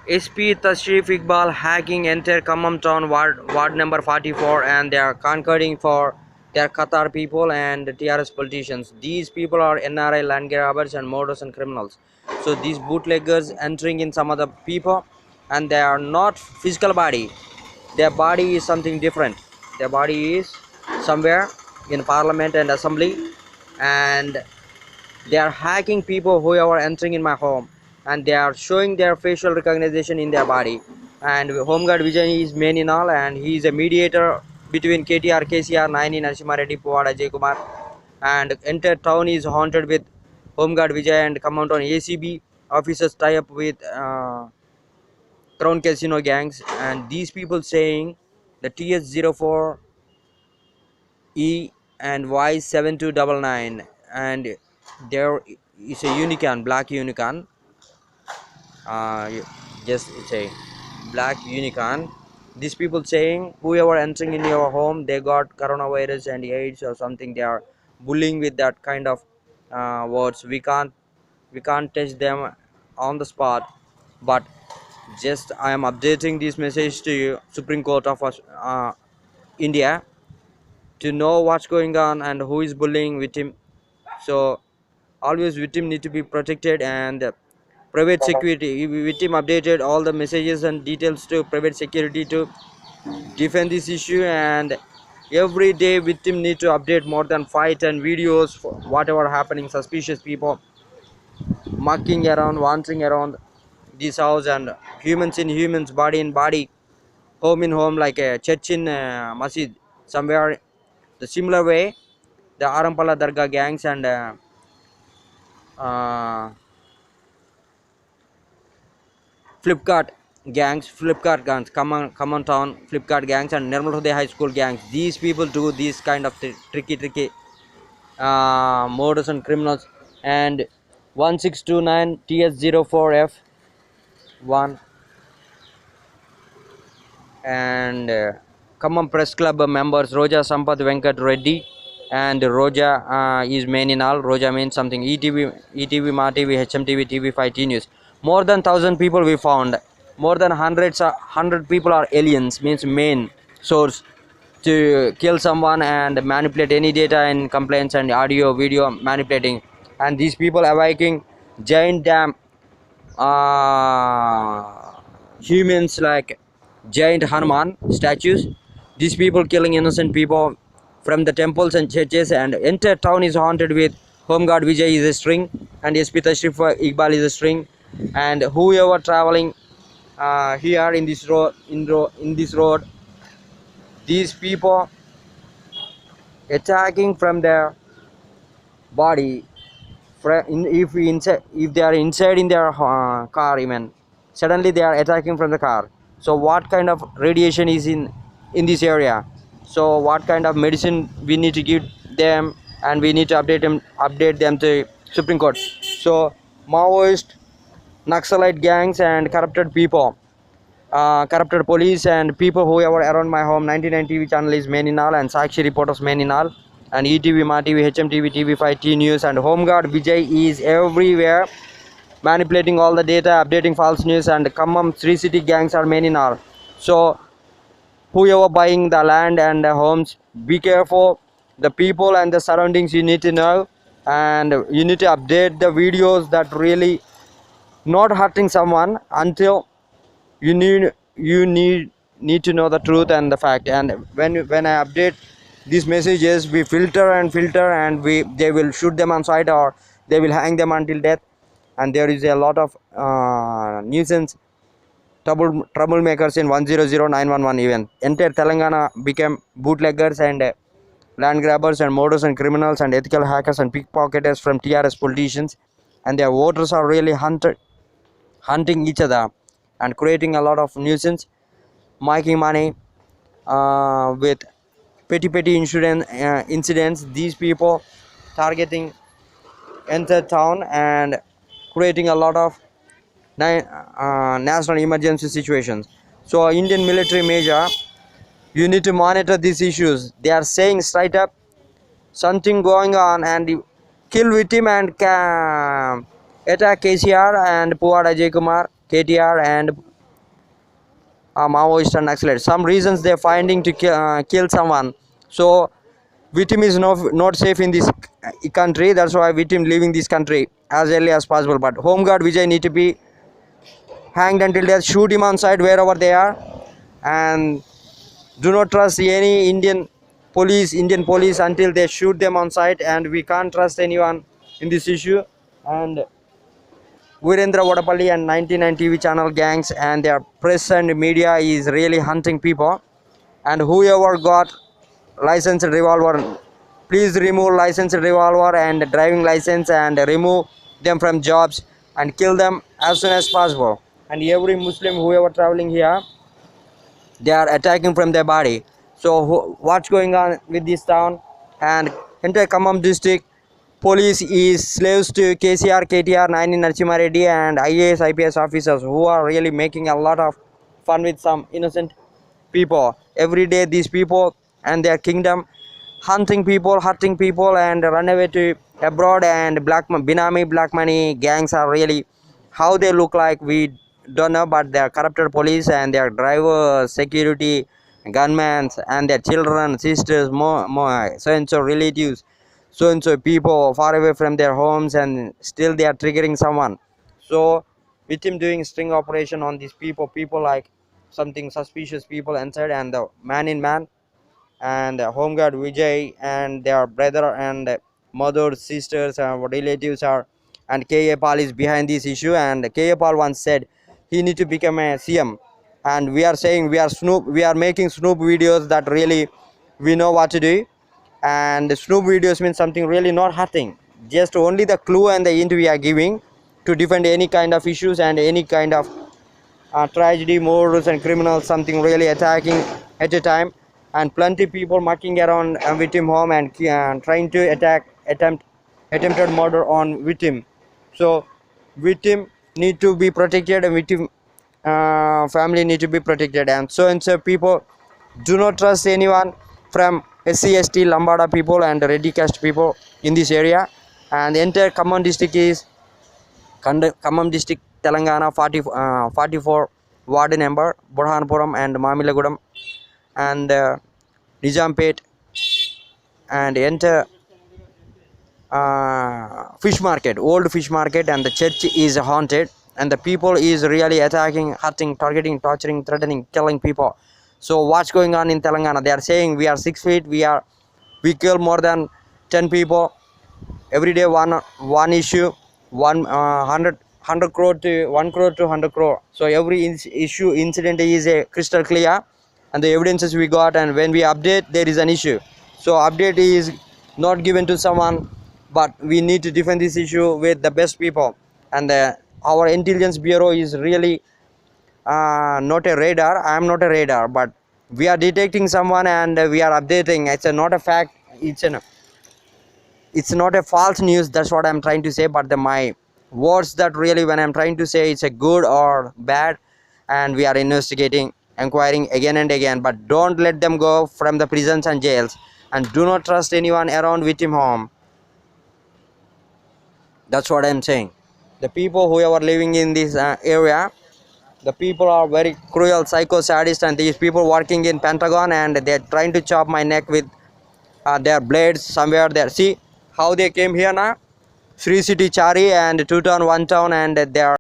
SP Tashrif Iqbal hacking entire Khammam town ward number 44, and they are conquering for their Qatar people and TRS politicians. These people are NRI land grabbers and murderers and criminals. So these bootleggers entering in some other people, and they are not physical body. Their body is something different. Their body is somewhere in parliament and assembly, and they are hacking people who are entering in my home, and they are showing their facial recognition in their body. And Home Guard Vijay is main in all, and he is a mediator between KTR, KCR, Naini, Narasimha Reddy, Pawada, Ajay Kumar, and entire town is haunted with Home Guard Vijay and come out on ACB officers tie up with Crown Casino gangs, and these people saying the TS04 E and Y7299, and there is a unicorn, black unicorn. Just it's a black unicorn. These people saying whoever entering in your home, they got coronavirus and AIDS or something. They are bullying with that kind of words. We can't touch them on the spot, but just I am updating this message to you, Supreme Court of India, to know what's going on and who is bullying victim. So always victim need to be protected, and private security victim updated all the messages and details to private security to defend this issue. And every day victim need to update more than 5-10 videos for whatever happening, suspicious people mucking around, wandering around this house, and humans in humans, body in body, home in home, like a church in masjid somewhere. The similar way, the Arampala Dargah gangs and uh, Flipkart gangs, common town Flipkart gangs, and Nirmal Hudaya High School gangs. These people do these kind of tricky murders and criminals. And 1629 TS04F1 and Khammam Press Club members Roja Sampath Venkat Reddy, and Roja is main in all. Roja means something. ETV, Ma TV, HMTV, TV5, T News. More than 1,000 people we found. More than hundred people are aliens, means main source to kill someone and manipulate any data in complaints and audio, video manipulating. And these people are making giant dam humans like giant Hanuman statues. These people killing innocent people from the temples and churches, and entire town is haunted with Home Guard Vijay is a string, and SP Tashrif Iqbal is a string, and whoever traveling here in this road, in this road, these people attacking from their body. If they are inside in their car, even suddenly they are attacking from the car. So what kind of radiation is in this area? So what kind of medicine we need to give them, and we need to update them to Supreme Court. So Maoist, Naxalite gangs and corrupted people, corrupted police and people who are around my home. 99 TV channel is main in all, and Sakshi reporters main in all, and ETV, Ma TV, HMTV, TV5, T News, and Home Guard Vijay is everywhere, manipulating all the data, updating false news, and Khammam Sri City gangs are main in all. So whoever buying the land and the homes, be careful. The people and the surroundings you need to know, and you need to update the videos that really not hurting someone until you need to know the truth and the fact. And when I update these messages, we filter, and they will shoot them on site, or they will hang them until death. And there is a lot of nuisance troublemakers in 100 911. Even entire Telangana became bootleggers and land grabbers and murderers and criminals and ethical hackers and pickpocketers from TRS politicians, and their voters are really hunting each other and creating a lot of nuisance, making money with petty incidents. These people targeting enter town and creating a lot of national emergency situations. So Indian military major, you need to monitor these issues. They are saying straight up something going on, and you kill victim and attack KCR and Pawada Ajay Kumar, KTR, and Maoist and Naxalite. Some reasons they're finding to kill someone. So victim is not safe in this country. That's why victim leaving this country as early as possible. But Home Guard Vijay need to be hanged until death. Shoot him on site wherever they are, and do not trust any Indian police until they shoot them on site. And we can't trust anyone in this issue. And Virendra Vodapalli and 99 TV channel gangs and their press and media is really hunting people. And whoever got licensed revolver, please remove licensed revolver and driving license and remove them from jobs and kill them as soon as possible. And every Muslim whoever traveling here, they are attacking from their body. So what's going on with this town? And entire Khammam district police is slaves to KCR, KTR, Naini Narasimha Reddy and IAS, IPS officers who are really making a lot of fun with some innocent people. Every day these people and their kingdom hunting people, hurting people and run away to abroad. And Binami black money gangs are really how they look like we don't know, but they are corrupted police and their drivers, security, gunmen and their children, sisters, more so and so relatives, so and so people far away from their homes, and still they are triggering someone. So with him doing string operation on these people like something suspicious people inside, and the man in man and Home Guard Vijay and their brother and mother, sisters and relatives are, and K.A. Pal is behind this issue. And K.A. Pal once said he need to become a CM, and we are saying we are making Snoop videos that really we know what to do. And Snoop videos means something really not hurting, just only the clue and the hint we are giving to defend any kind of issues and any kind of tragedy, murders and criminals, something really attacking at a time. And plenty people mucking around victim home and trying to attempted murder on victim. So victim need to be protected and victim family need to be protected. And so people do not trust anyone from SC/ST, Lambada people and Reddy caste people in this area. And the entire Khammam district is Khammam district, Telangana, 44 ward number, Burhanpuram and Mamilagudam and Nijampet, and enter fish market, old fish market, and the church is haunted, and the people is really attacking, hurting, targeting, torturing, threatening, killing people. So what's going on in Telangana? They are saying we are 6 feet, we kill more than 10 people every day. One issue, 100 crore to 1 crore to 100 crore. So every issue incident is a crystal clear, and the evidences we got, and when we update there is an issue. So update is not given to someone, but we need to defend this issue with the best people. And our intelligence bureau is really not a radar. I am not a radar, but we are detecting someone and we are updating. It's not a fact, it's not a false news. That's what I'm trying to say. But my words that really when I'm trying to say it's a good or bad, and we are investigating, inquiring again and again. But don't let them go from the prisons and jails, and do not trust anyone around victim home. That's what I'm saying. The people who are living in this area, the people are very cruel, psycho, sadist, and these people working in Pentagon, and they're trying to chop my neck with their blades somewhere there. See how they came here now? Sri City Chari and 2 town, 1 town, and they are